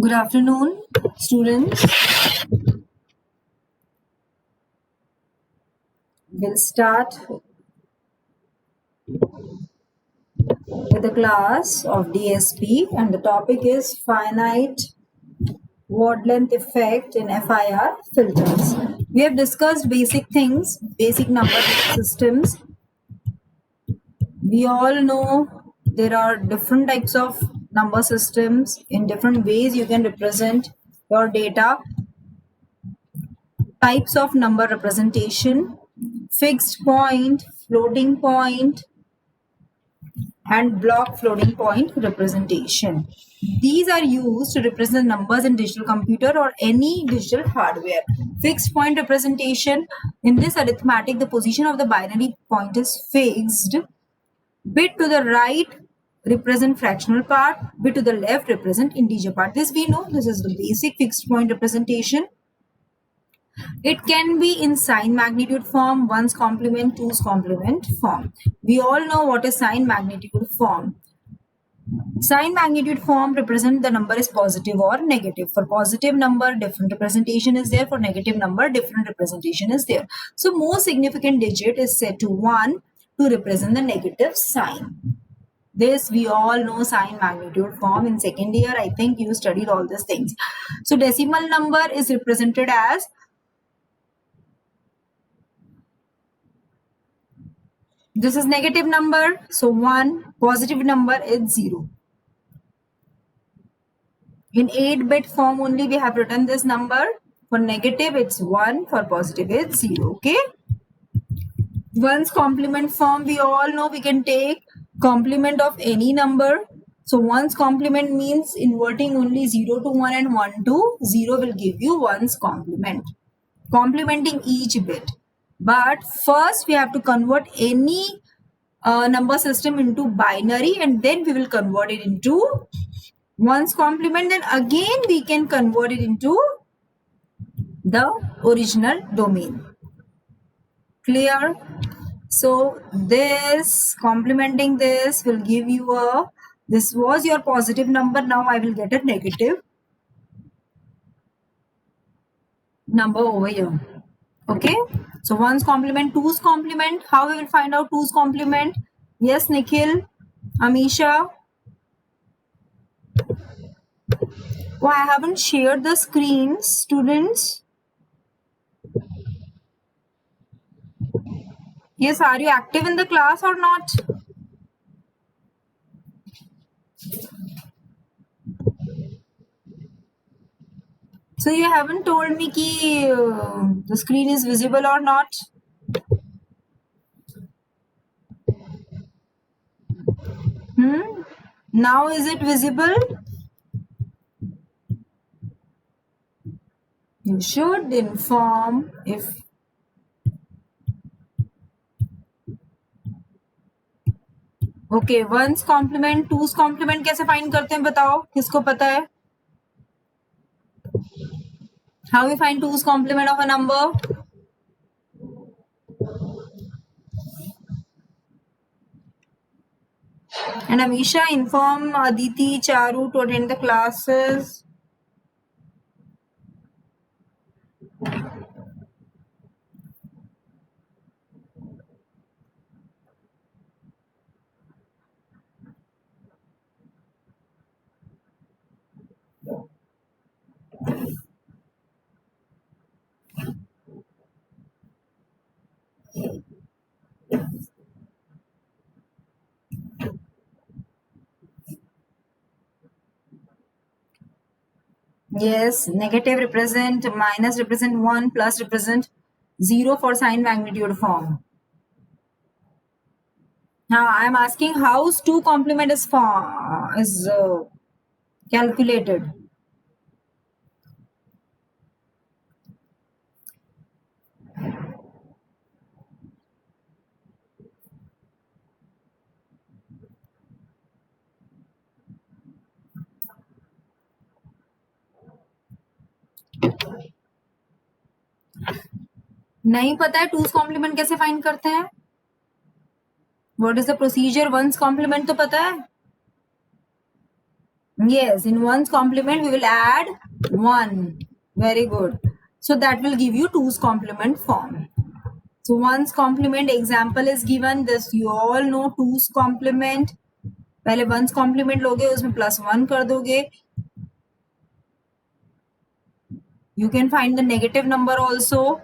Good afternoon, students. We'll start with the class of DSP, and the topic is finite word length effect in FIR filters. We have discussed basic things, basic number systems. We all know there are different types of number systems. In different ways you can represent your data. Types of number representation, fixed point, floating point, and block floating point representation. These are used to represent numbers in digital computer or any digital hardware. Fixed point representation, in this arithmetic, the position of the binary point is fixed. Bit to the right represent fractional part, bit to the left represent integer part. This we know, this is the basic fixed point representation. It can be in sign magnitude form, ones complement, twos complement form. We all know what is sign magnitude form. Sign magnitude form represent the number is positive or negative. For positive number, different representation is there. For negative number, different representation is there. So most significant digit is set to 1 to represent the negative sign. This we all know sign magnitude form. In second year, I think you studied all these things. So decimal number is represented as this is negative number, so 1, positive number is 0. In 8-bit form only we have written this number. For negative it's 1, for positive it's 0, okay? Ones complement form, we all know we can take complement of any number. So ones complement means inverting only 0 to 1 and 1 to 0 will give you ones complement. Complementing each bit. But first we have to convert any number system into binary, and then we will convert it into ones complement. Then again we can convert it into the original domain. Clear? So this complementing this will give you a, this was your positive number, now I will get a negative number over here. Okay, so ones complement, twos complement. How we will find out twos complement? Yes, Nikhil, Amisha. Oh, I haven't shared the screen, students. Yes, are you active in the class or not? So you haven't told me ki the screen is visible or not? Now is it visible? You should inform if okay. Ones complement, twos complement कैसे find करते हैं बताओ, किसको पता है? How we find twos complement of a number? And Amisha, inform Aditi, Charu to attend the classes. Yes, negative represent, minus represent 1, plus represent 0 for sign magnitude form. Now I am asking how's 2 complement is calculated. नहीं पता है टूस complement कैसे find करते हैं? What is the procedure? Once complement तो पता है. Yes, in one's complement we will add 1. Very good. So that will give you 2's complement form. So one's complement example is given. This you all know 2's complement. पहले one's complement लोगे उसमें +1 कर दोगे. You can find the negative number also.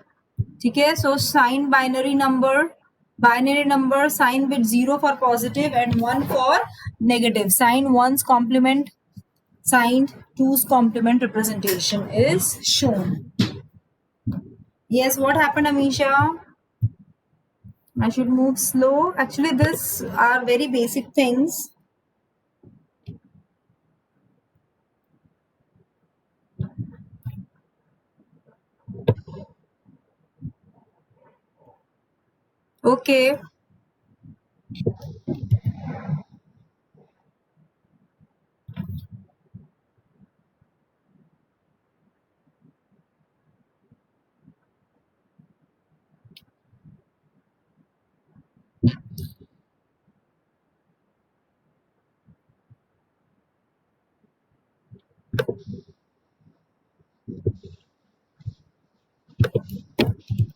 ठीक है. So sign binary number sign with 0 for positive and 1 for negative. Sign one's complement, signed 2's complement representation is shown. Yes, what happened, Amisha? I should move slow. Actually, these are very basic things. Okay.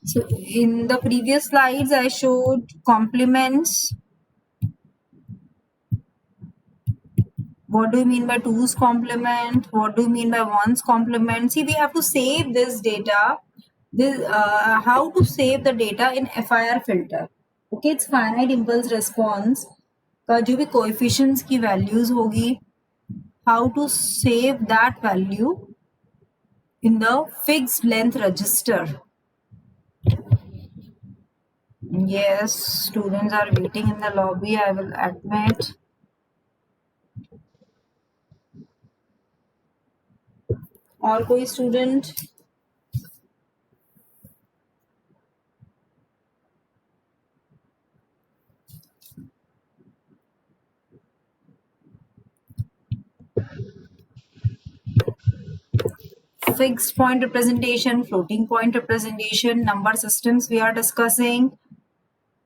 So in the previous slides, I showed complements. What do you mean by 2's complement? What do you mean by 1's complement? See, we have to save this data. How to save the data in FIR filter. Okay, it's finite impulse response. का जो भी coefficients की values होगी, how to save that value in the fixed length register. Yes, students are waiting in the lobby. I will admit. और कोई student? Fixed point representation, floating point representation, number systems we are discussing.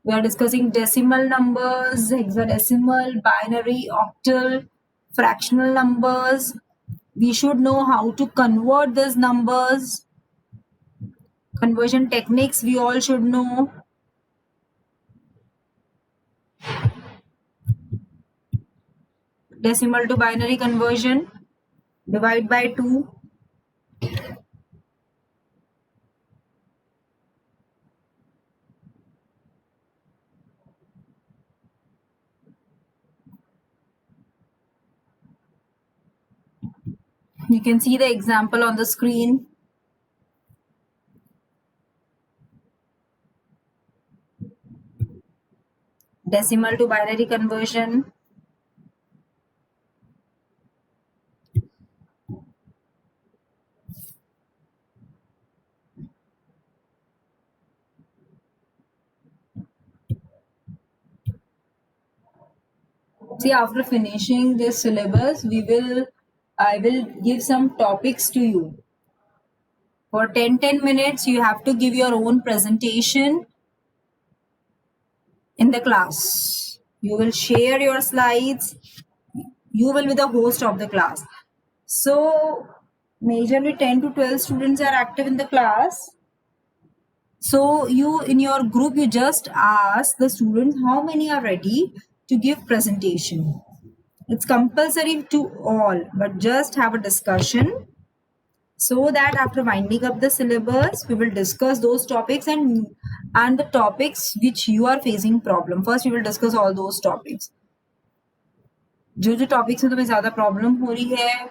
We are discussing decimal numbers, hexadecimal, binary, octal, fractional numbers. We should know how to convert these numbers. Conversion techniques we all should know. Decimal to binary conversion, divide by 2. You can see the example on the screen. Decimal to binary conversion. See, after finishing this syllabus, I will give some topics to you. For 10 minutes, you have to give your own presentation in the class. You will share your slides. You will be the host of the class. So, majorly 10 to 12 students are active in the class. So, you in your group, you just ask the students how many are ready to give presentation. It's compulsory to all, but just have a discussion so that after winding up the syllabus, we will discuss those topics and the topics which you are facing problem. First, we will discuss all those topics. जो topics में तुम्हें ज्यादा problem हो रही है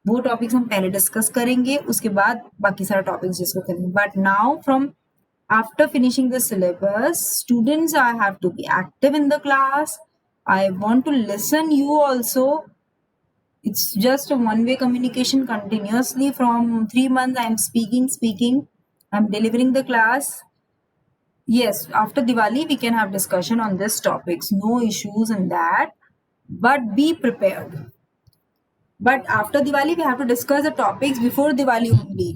वो topics हम पहले डिस्कस करेंगे, उसके बाद बाकी सारे टॉपिक्स डिस्कस करेंगे. But now from after finishing the syllabus, students I have to be active in the class. I want to listen you also. It's just a one-way communication continuously. From 3 months I'm speaking, I'm delivering the class. Yes, after Diwali we can have discussion on these topics, no issues in that, but be prepared. But after Diwali we have to discuss the topics before Diwali only,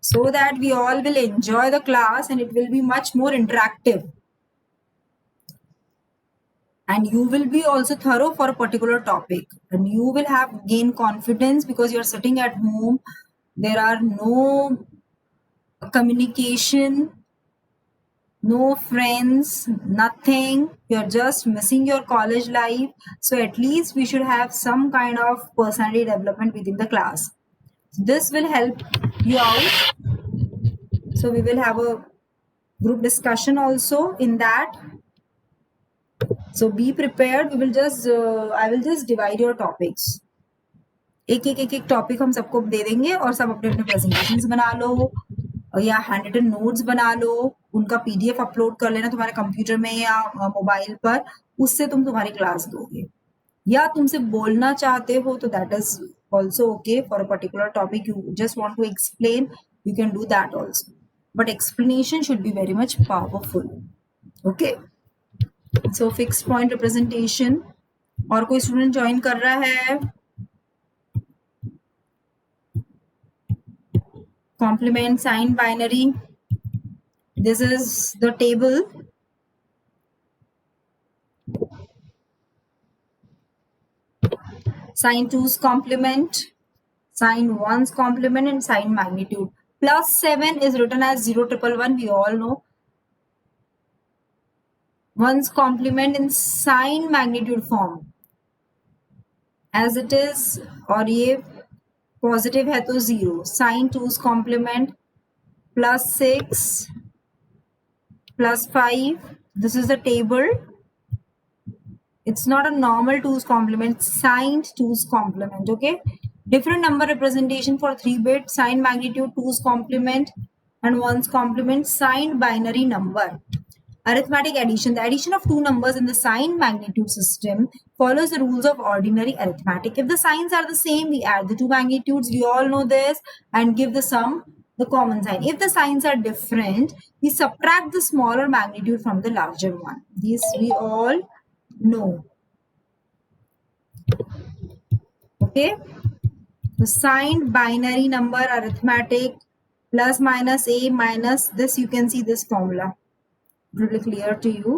so that we all will enjoy the class and it will be much more interactive. and you will be also thorough for a particular topic, and you will have gain confidence because you're sitting at home. There are no communication, no friends, nothing. You're just missing your college life. So at least we should have some kind of personality development within the class. This will help you out. So we will have a group discussion also in that. So be prepared. We will just I will just divide your topics. एक topic हम सबको दे देंगे और सब अपने अपने presentations बना लो या हैंड रिटन नोट्स बना लो, उनका पीडीएफ अपलोड कर लेना तुम्हारे कंप्यूटर में या मोबाइल पर, उससे तुम तुम्हारी क्लास दोगे। या तुमसे बोलना चाहते हो तो that is also okay for a particular topic, you just want to explain, you can do that also, but explanation should be very much powerful. Okay, so fix point representation. और कोई student join कर रहा है? Complement, sign, binary. This is the table. Sign 2's complement, sign 1's complement, and sign magnitude. Plus 7 is written as 0 triple 1. We all know. 1's complement in sign magnitude form. As it is, और ये positive है तो 0. Sign 2's complement plus 6 plus 5. This is the table. It's not a normal 2's complement, signed 2's complement. Okay, different number representation for 3-bit, sign magnitude 2's complement and 1's complement, signed binary number. Arithmetic addition. The addition of two numbers in the sign magnitude system follows the rules of ordinary arithmetic. If the signs are the same, we add the two magnitudes, we all know this, and give the sum, the common sign. If the signs are different, we subtract the smaller magnitude from the larger one. These we all know. Okay, the signed binary number arithmetic, plus minus a minus this, you can see this formula. Really clear to you?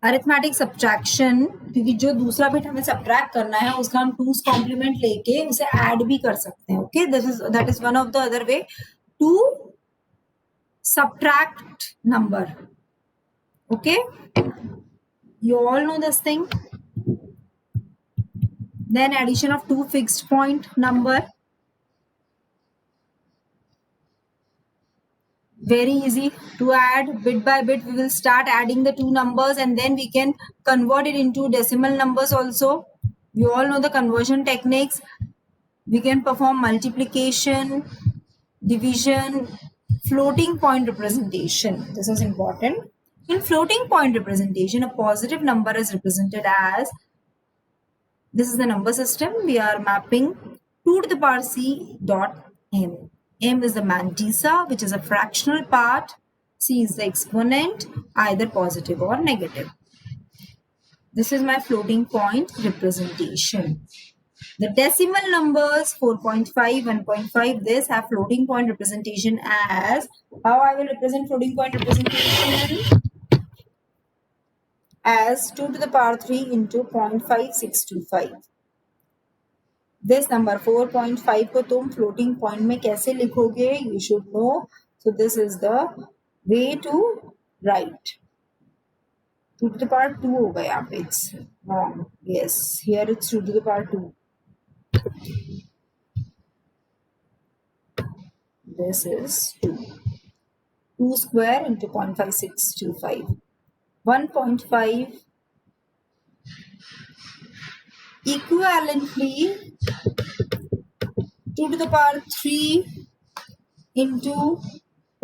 Arithmetic subtraction, क्योंकि जो दूसरा bit हमें subtract करना है उसका हम 2's complement लेके उसे ऐड भी कर सकते हैं. Okay, that is one of the other way to subtract number. Okay, you all know this thing. Then addition of two fixed point number. Very easy to add. Bit by bit we will start adding the two numbers and then we can convert it into decimal numbers also. You all know the conversion techniques. We can perform multiplication, division, floating point representation. This is important. In floating point representation, a positive number is represented as, this is the number system. We are mapping 2 to the power c dot m. M is the mantissa, which is a fractional part. C is the exponent, either positive or negative. This is my floating point representation. The decimal numbers 4.5, 1.5, this have floating point representation as, how I will represent floating point representation? As 2 to the power 3 into 0.5625. This number 4.5 को तुम floating point में कैसे लिखोगे? You should know. So this is the way to write. 2 to the power 2 होगा यहाँ पे. It's wrong. Yes, here it's 2 to the power 2. This is 2. 2 square into 0.5625. 1.5 equivalently 2 to the power 3 into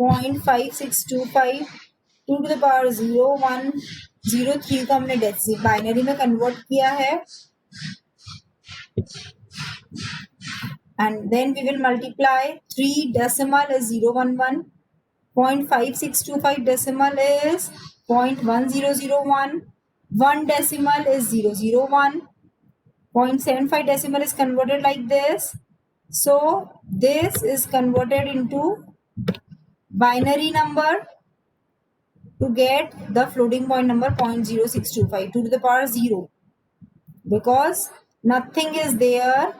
0.5625, 2 to the power 0, 1, 0, 3 को हमने binary में convert किया है, and then we will multiply. 3 decimal is 011, 0.5625 decimal is 0.1001, 1 decimal is 001, 0.75 decimal is converted like this. So this is converted into binary number. to get the floating point number 0.0625 2 to the power 0, because nothing is there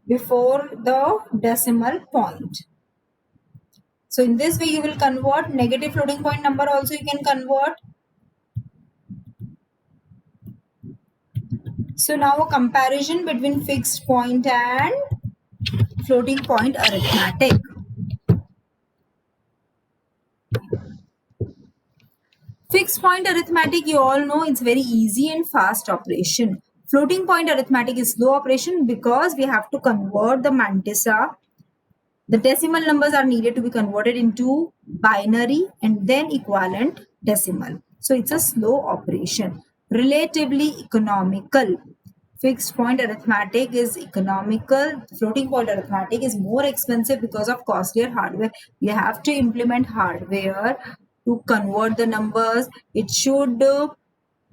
before the decimal point. So in this way you will convert negative floating point number also you can convert. So now a comparison between fixed point and floating point arithmetic. Fixed point arithmetic, you all know it's very easy and fast operation. Floating point arithmetic is slow operation because we have to convert the mantissa. The decimal numbers are needed to be converted into binary and then equivalent decimal. So it's a slow operation. Relatively economical. Fixed point arithmetic is economical. Floating point arithmetic is more expensive because of costlier hardware. You have to implement hardware to convert the numbers. It should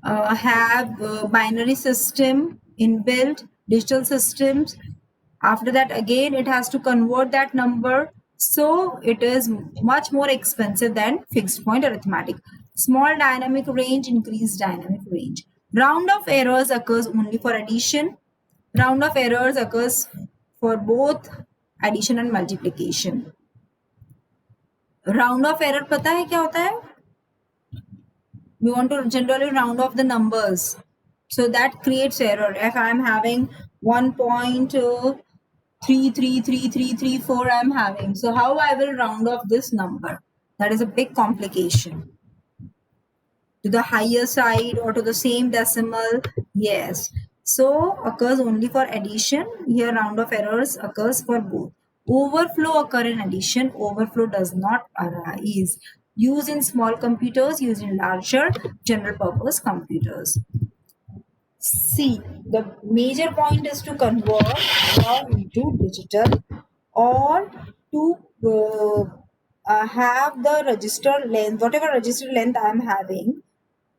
have binary system inbuilt, digital systems. After that, again, it has to convert that number. So it is much more expensive than fixed point arithmetic. Small dynamic range, increased dynamic range. Round of errors occurs only for addition. Round of errors occurs for both addition and multiplication. Round of error पता है क्या होता है? We want to generally round off the numbers. So that creates error. If I'm having 1.333334 I'm having. So how I will round off this number? That is a big complication. To the higher side or to the same decimal? Yes. So occurs only for addition. Here round of errors occurs for both. Overflow occur in addition. Overflow does not arise. Used in small computers, used in larger general purpose computers. See, the major point is to convert raw into digital or to have the register length, whatever register length I am having,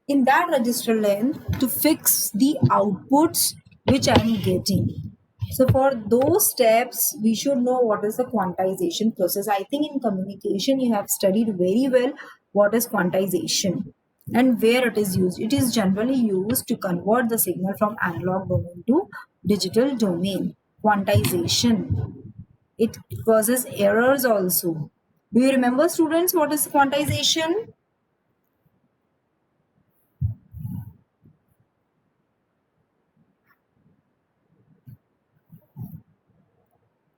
in that register length to fix the outputs which I am getting. So for those steps, we should know what is the quantization process. I think in communication, you have studied very well what is quantization and where it is used. It is generally used to convert the signal from analog domain to digital domain. Quantization. It causes errors also. Do you remember, students, what is quantization?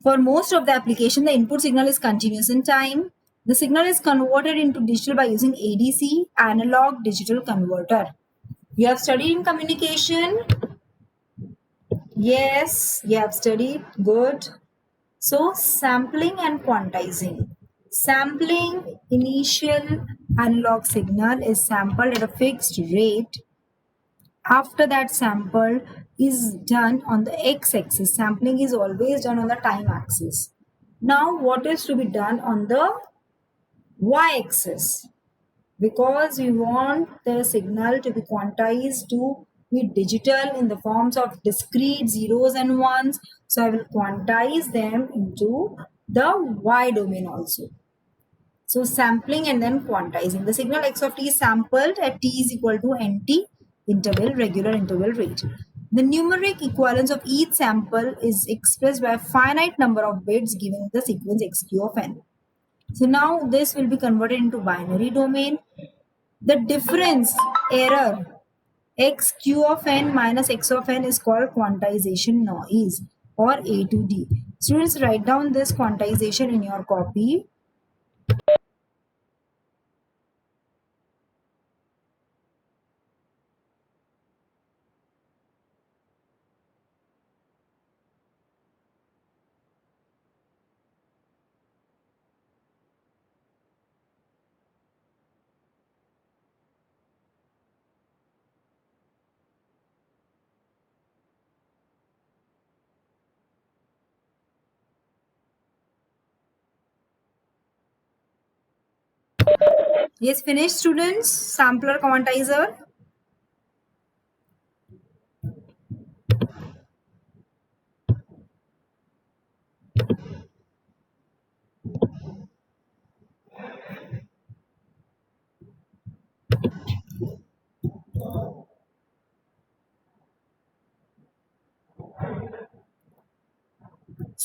For most of the application, the input signal is continuous in time. The signal is converted into digital by using ADC, analog digital converter. You have studied in communication? Yes, you have studied. Good. So, sampling and quantizing. Sampling, initial analog signal is sampled at a fixed rate. After that, sample is done on the x-axis. Sampling is always done on the time axis. Now, what is to be done on the y-axis? Because we want the signal to be quantized to be digital in the forms of discrete zeros and ones. So I will quantize them into the y domain also. So sampling and then quantizing. The signal x of t is sampled at t is equal to nt interval, regular interval rate. The numeric equivalence of each sample is expressed by a finite number of bits given the sequence xq of n. So now this will be converted into binary domain. The difference error xq of n minus x of n is called quantization noise or A to D. Students, write down this quantization in your copy. Yes, finished, students. Sampler quantizer.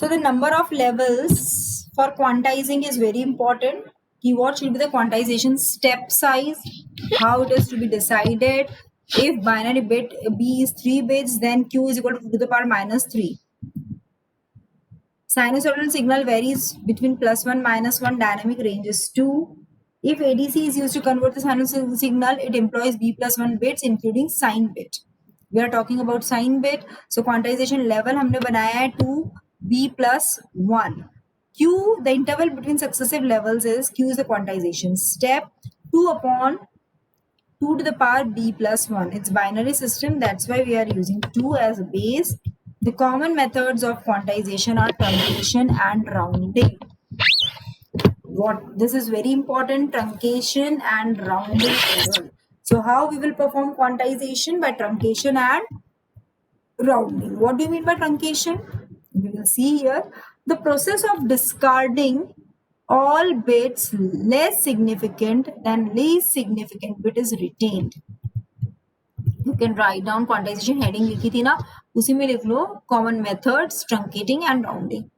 So the number of levels for quantizing is very important. What should be the quantization step size, how it is to be decided. If binary bit B is 3 bits, then Q is equal to the power minus 3. Sinusoidal signal varies between +1, -1, dynamic range is 2. If ADC is used to convert the sinusoidal signal, it employs B+1 bits including sign bit. We are talking about sign bit. So quantization level हमने बनाया है 2B+1. Q, the interval between successive levels is Q is the quantization step. 2 upon 2 to the power B+1. It's binary system. That's why we are using 2 as a base. The common methods of quantization are truncation and rounding. This is very important, truncation and rounding error. So how we will perform quantization? By truncation and rounding. What do you mean by truncation? We will see here. The process of discarding all bits less significant than least significant bit is retained. You can write down quantization heading लिखी थी ना, उसी में लिख लो common methods, truncating and rounding.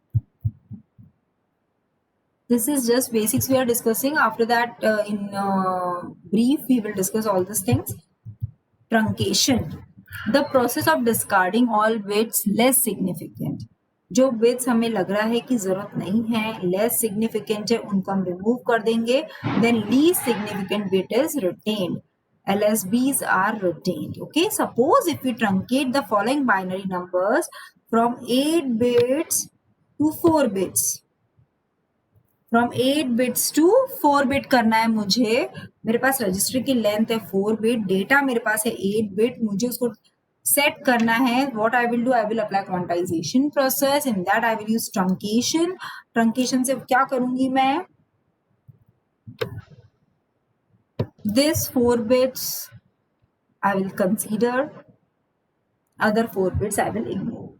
This is just basics we are discussing. After that, in brief, we will discuss all these things. Truncation, the process of discarding all bits less significant. जो bits हमें लग रहा है कि जरूरत नहीं है, less significant है, उनको हम remove कर देंगे. Then least significant bit is retained. LSBs are retained. Okay, suppose if we truncate the following binary numbers from 8 bits to 4 bits. From 8 bits to 4 bit करना है मुझे. मेरे पास रजिस्टर की लेंथ है 4 बिट, डेटा मेरे पास है 8 बिट, मुझे उसको सेट करना है. What I will do, I will apply quantization process. In that I will use truncation. Truncation से क्या करूंगी मैं, this 4 bits I will consider, other 4 bits I will ignore.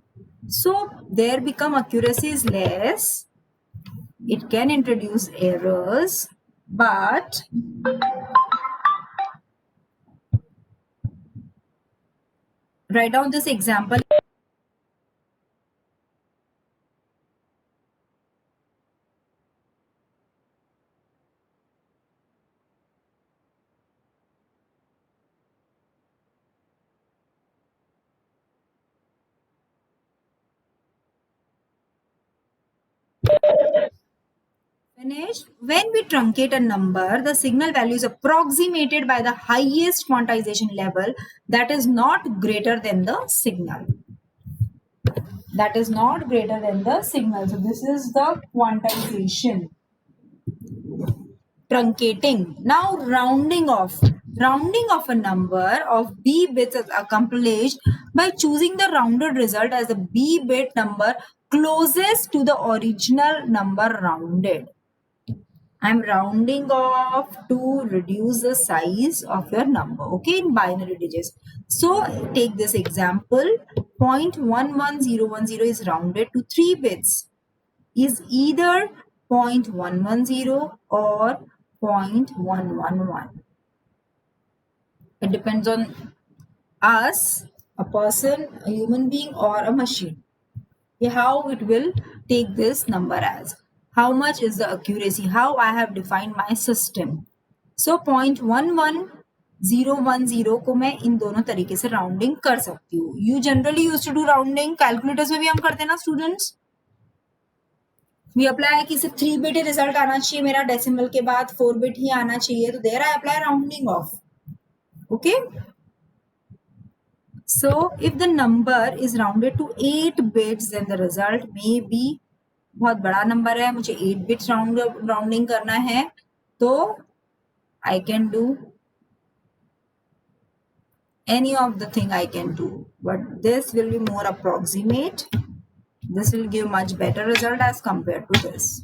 So there become accuracy is less. It can introduce errors, but write down this example. Finished. When we truncate a number, the signal value is approximated by the highest quantization level that is not greater than the signal. That is not greater than the signal. So this is the quantization. Truncating. Now rounding off. Rounding of a number of B bits is accomplished by choosing the rounded result as the B bit number closest to the original number rounded. I'm rounding off to reduce the size of your number, okay, in binary digits. So take this example, 0.11010 is rounded to 3 bits, is either 0.110 or 0.111. It depends on us, a person, a human being or a machine, how it will take this number as. How much is the accuracy? How I have defined my system. So 0.11010 को मैं इन दोनों तरीके से rounding कर सकती हूँ. You generally used to do rounding. Calculators में भी हम करते हैं ना स्टूडेंट्स. We apply कि सिर्फ 3 बिट रिजल्ट आना चाहिए मेरा, डेसिमल के बाद 4 बिट ही आना चाहिए, तो there I apply rounding off. Okay. So if the number is rounded to 8 bits, then the result may be, बहुत बड़ा नंबर है, मुझे 8 बिट्स राउंडिंग करना है, तो I can do any of the thing I can do, but this will be more approximate. This will give much better result as compared to this.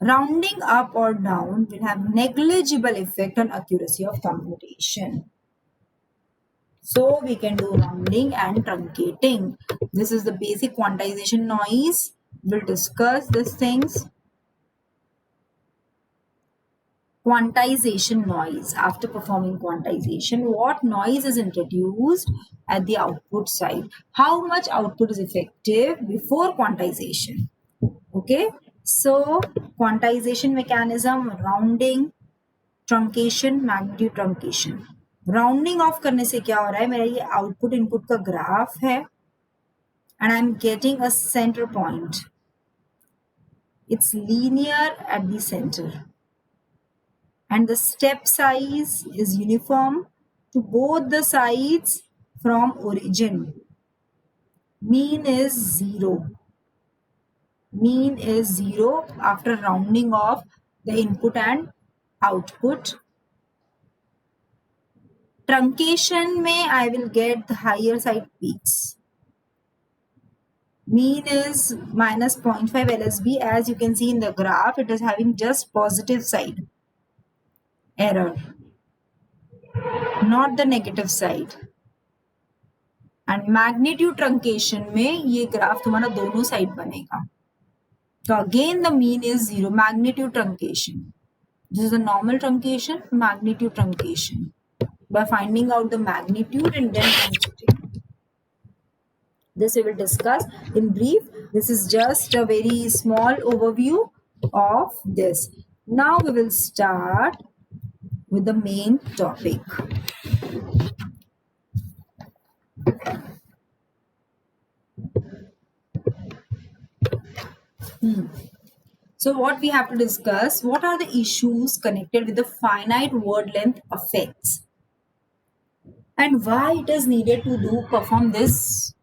Rounding up or down will have negligible effect on accuracy of computation. So we can do rounding and truncating. This is the basic quantization noise. We'll discuss these things. quantization noise. After performing quantization, what noise is introduced at the output side? How much output is effective before quantization? Okay, so quantization mechanism, rounding, truncation, magnitude truncation. Rounding off करने से क्या हो रहा है, मेरा ये output input का graph है and I'm getting a center point. It's linear at the center and the step size is uniform to both the sides from origin. Mean is 0. Mean is 0 after rounding off the input and output. Truncation में I will get the higher side peaks. Mean is minus 0.5 LSB. As you can see in the graph, it is having just positive side error, not the negative side. And magnitude truncation में ये graph तुम्हारा दोनों side बनेगा. So again the mean is 0. Magnitude truncation. This is a normal truncation, magnitude truncation. By finding out the magnitude and then truncating. This we will discuss in brief. This is just a very small overview of this. Now we will start with the main topic. So what we have to discuss, what are the issues connected with the finite word length effects and why it is needed to perform this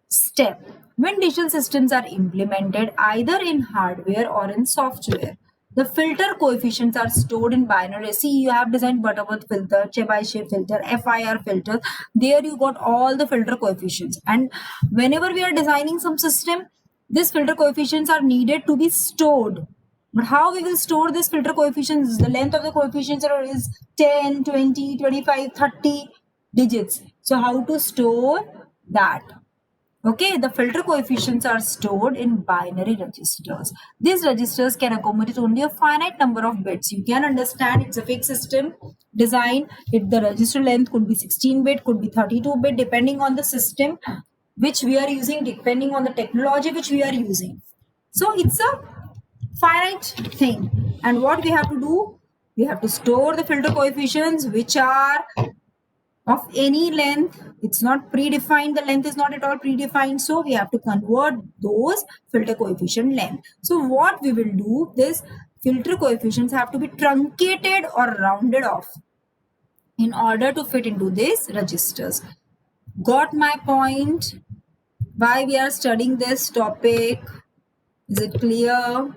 step. When digital systems are implemented either in hardware or in software, the filter coefficients are stored in binary. See, you have designed Butterworth filter, Chebyshev filter, FIR filter. There you got all the filter coefficients. And whenever we are designing some system, these filter coefficients are needed to be stored. But how we will store this filter coefficients? The length of the coefficients is 10, 20, 25, 30 digits. So how to store that? Okay, the filter coefficients are stored in binary registers. These registers can accommodate only a finite number of bits. You can understand it's a fixed system design. The register length could be 16-bit, could be 32-bit, depending on the system which we are using, depending on the technology which we are using. So it's a finite thing. And what we have to do? We have to store the filter coefficients which are of any length. It's not predefined. The length is not at all predefined. So we have to convert those filter coefficient length. So what we will do, this filter coefficients have to be truncated or rounded off in order to fit into these registers. Got my point? Why we are studying this topic? Is it clear?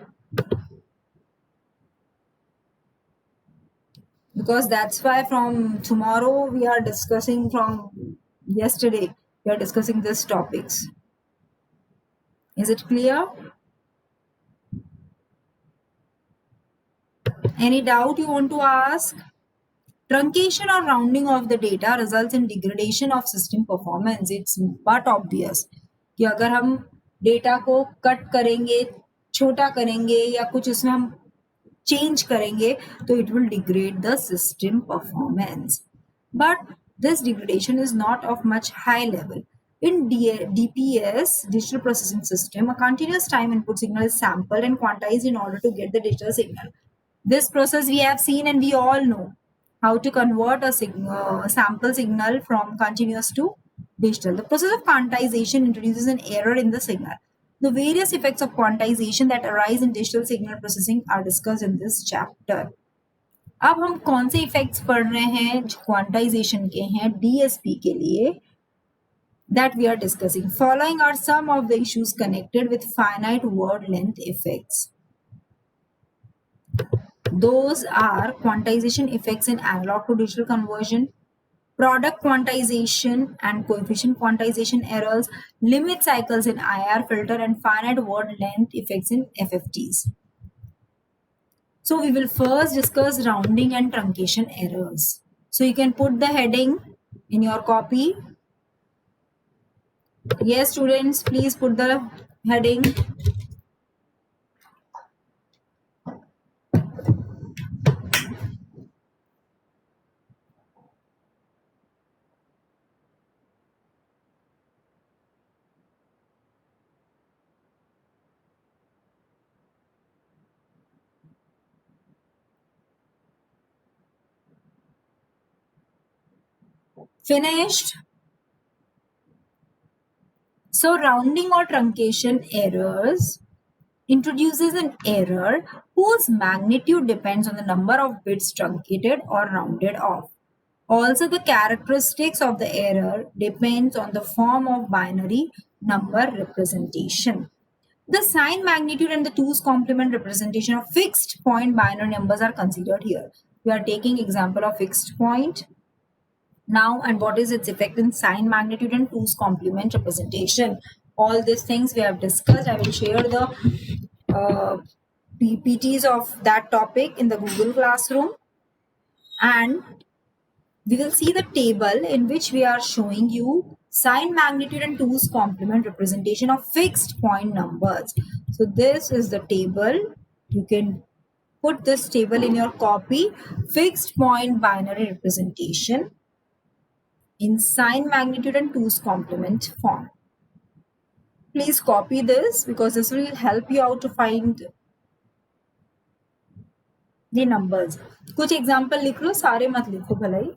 Because that's why from tomorrow we are discussing, from yesterday we are discussing these topics. Is it clear? Any doubt you want to ask? Truncation or rounding of the data results in degradation of system performance. It's but obvious कि अगर हम data को cut करेंगे, छोटा करेंगे या कुछ उसमें हम change करेंगे तो it will degrade the system performance. But this degradation is not of much high level. In DPS, digital processing system, a continuous time input signal is sampled and quantized in order to get the digital signal. This process we have seen and we all know how to convert a sample signal from continuous to digital. The process of quantization introduces an error in the signal. The various effects of quantization that arise in digital signal processing are discussed in this chapter. अब हम कौन से effects पढ़ रहे हैं जो quantization के हैं डीएसपी के लिए, that we are discussing. Following are some of the issues connected with finite word length effects. Those are quantization effects in analog to digital conversion, product quantization and coefficient quantization errors, limit cycles in IR filter, and finite word length effects in FFTs. So we will first discuss rounding and truncation errors. So you can put the heading in your copy. Yes, students, please put the heading. Finished? So rounding or truncation errors introduces an error whose magnitude depends on the number of bits truncated or rounded off. Also, the characteristics of the error depends on the form of binary number representation. The sign magnitude and the 2's complement representation of fixed point binary numbers are considered here. We are taking example of fixed point now, and what is its effect in sign magnitude and 2's complement representation. All these things we have discussed. I will share the PPTs of that topic in the Google Classroom, and we will see the table in which we are showing you sign magnitude and 2's complement representation of fixed point numbers. So this is the table. You can put this table in your copy. Fixed point binary representation in sign magnitude and 2's complement form. Please copy this because this will help you out to find the numbers. कुछ example लिख लो, सारे मत लिखो भलाई.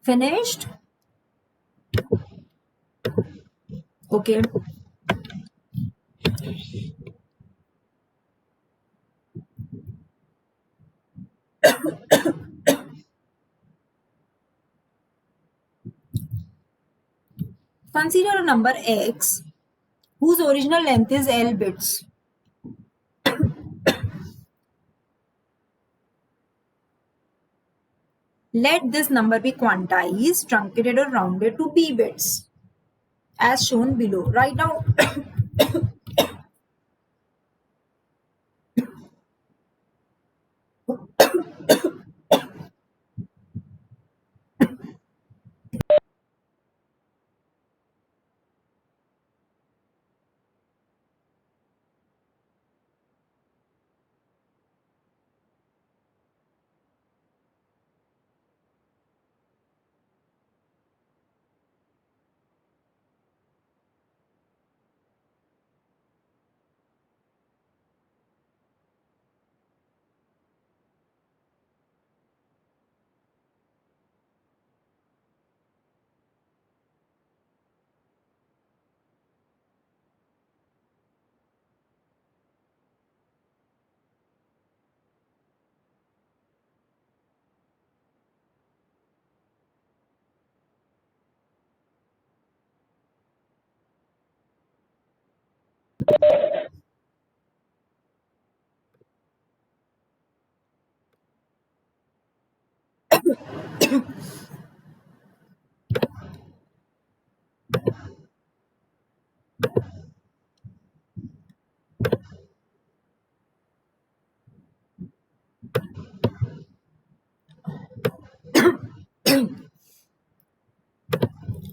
Finished? Okay. Consider a number x whose original length is L bits. Let this number be quantized, truncated or rounded to b bits as shown below. Right now,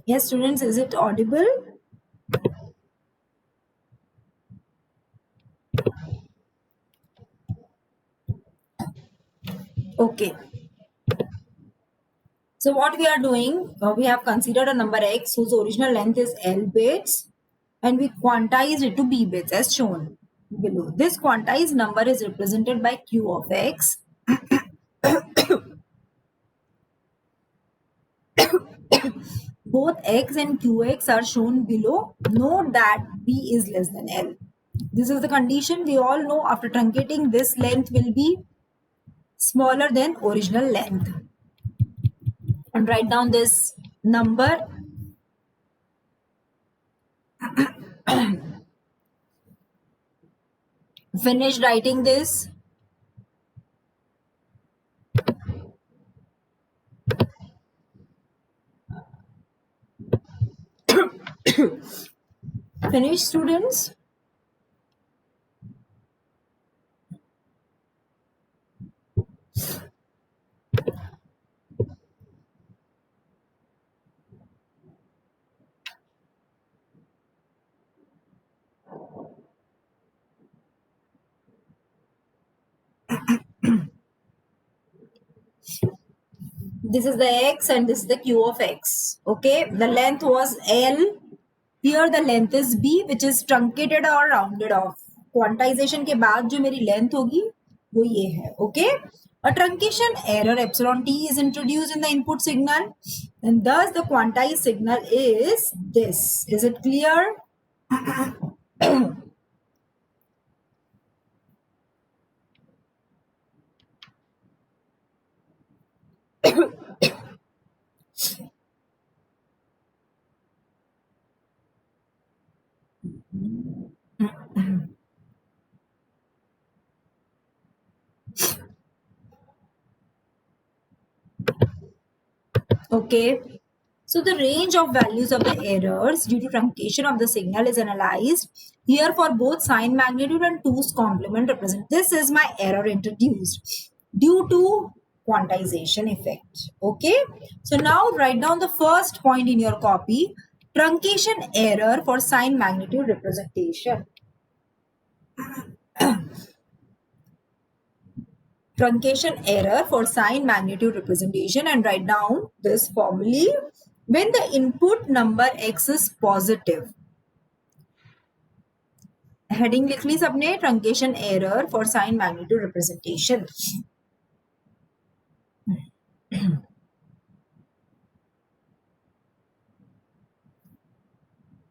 yes, students, is it audible? Okay. So what we are doing, we have considered a number x whose original length is L bits, and we quantized it to b bits as shown below. This quantized number is represented by q of x. Both x and qx are shown below. Note that b is less than L. This is the condition we all know. After truncating, this length will be smaller than original length. And write down this number. Finish writing this. Finish, students. This is the x and this is the q of x. Okay, the length was L. Here the length is B, which is truncated or rounded off. Quantization के बाद जो मेरी length होगी वो ये है. Okay, a truncation error epsilon t is introduced in the input signal, and thus the quantized signal is this. Is it clear? Okay. So the range of values of the errors due to truncation of the signal is analyzed here for both sine magnitude and 2's complement represent. This is my error introduced due to quantization effect. Okay. So now write down the first point in your copy, truncation error for sine magnitude representation. Truncation error for sine magnitude representation, and write down this formally. When the input number x is positive, heading लिख ली सबने, truncation error for sine magnitude representation.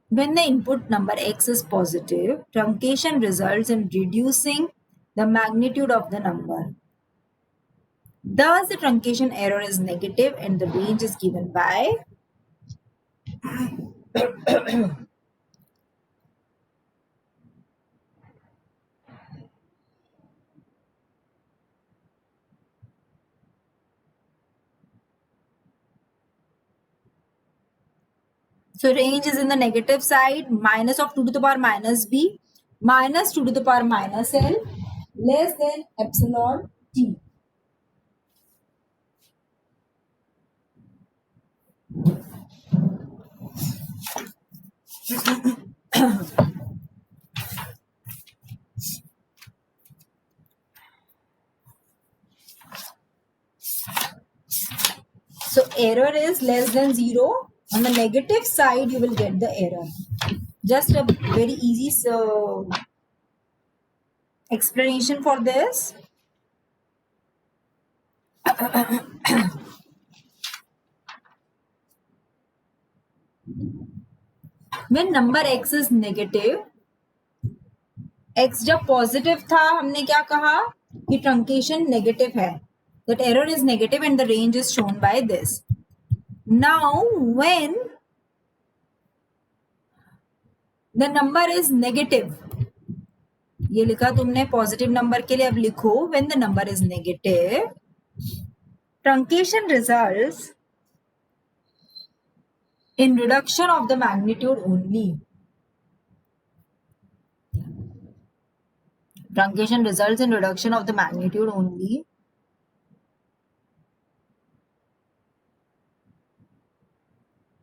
When the input number x is positive, truncation results in reducing the magnitude of the number. Thus, the truncation error is negative and the range is given by so range is in the negative side, minus of 2 to the power minus b minus 2 to the power minus l less than epsilon t. So error is less than 0. On the negative side, you will get the error. Just a very easy explanation for this. When number x is negative, x जब positive था, हमने क्या कहा कि truncation negative है. That error is negative and the range is shown by this. Now, when the number is negative, ये लिखा तुमने पॉजिटिव नंबर के लिए, अब लिखो when the number is negative, truncation results in reduction of the magnitude only. Truncation results in reduction of the magnitude only.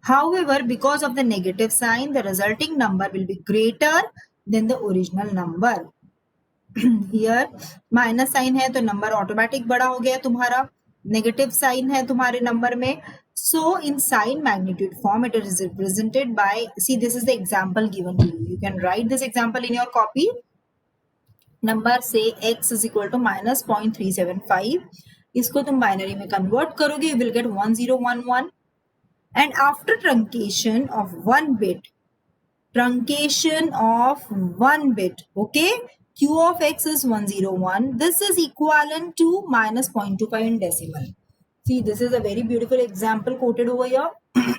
However, because of the negative sign, the resulting number will be greater than the original number. Here minus sign है तो number automatic बड़ा हो गया तुम्हारा, negative sign है तुम्हारे number में. So in sign magnitude form, it is represented by, see, this is the example given to you. You can write this example in your copy. Number say x is equal to minus 0.375. इसको तुम binary में convert करोगे, you will get 1011. And after truncation of one bit, okay, q of x is 101. This is equivalent to minus 0.25 in decimal. See, this is a very beautiful example quoted over here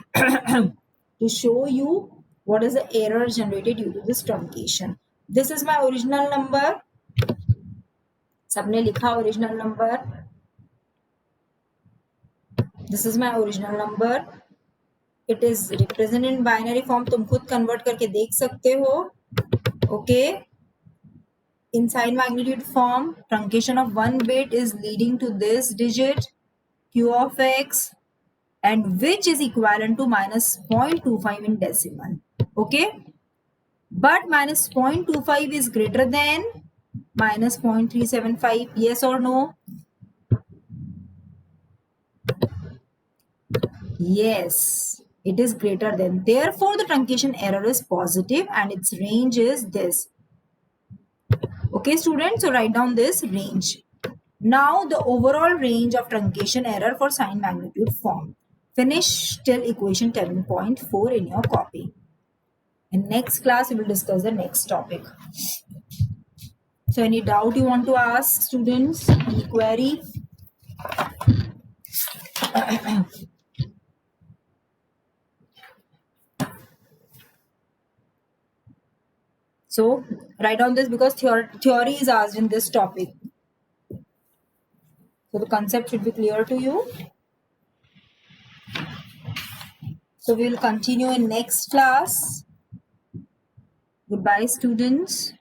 to show you what is the error generated due to this truncation. This is my original number. सबने लिखा original number. This is my original number. It is represented in binary form. तुम खुद convert करके देख सकते हो. Okay. In sign magnitude form, truncation of one bit is leading to this digit q of x, and which is equivalent to minus 0.25 in decimal. Okay. But minus 0.25 is greater than minus 0.375. Yes or no? Yes, it is greater than. Therefore, the truncation error is positive and its range is this. Okay, students, so write down this range. Now, the overall range of truncation error for sign magnitude form. Finish till equation 10.4 in your copy. In next class, we will discuss the next topic. So, any doubt you want to ask, students? Any query? So, write down this because theory is asked in this topic. So, the concept should be clear to you. So, we will continue in next class. Goodbye, students.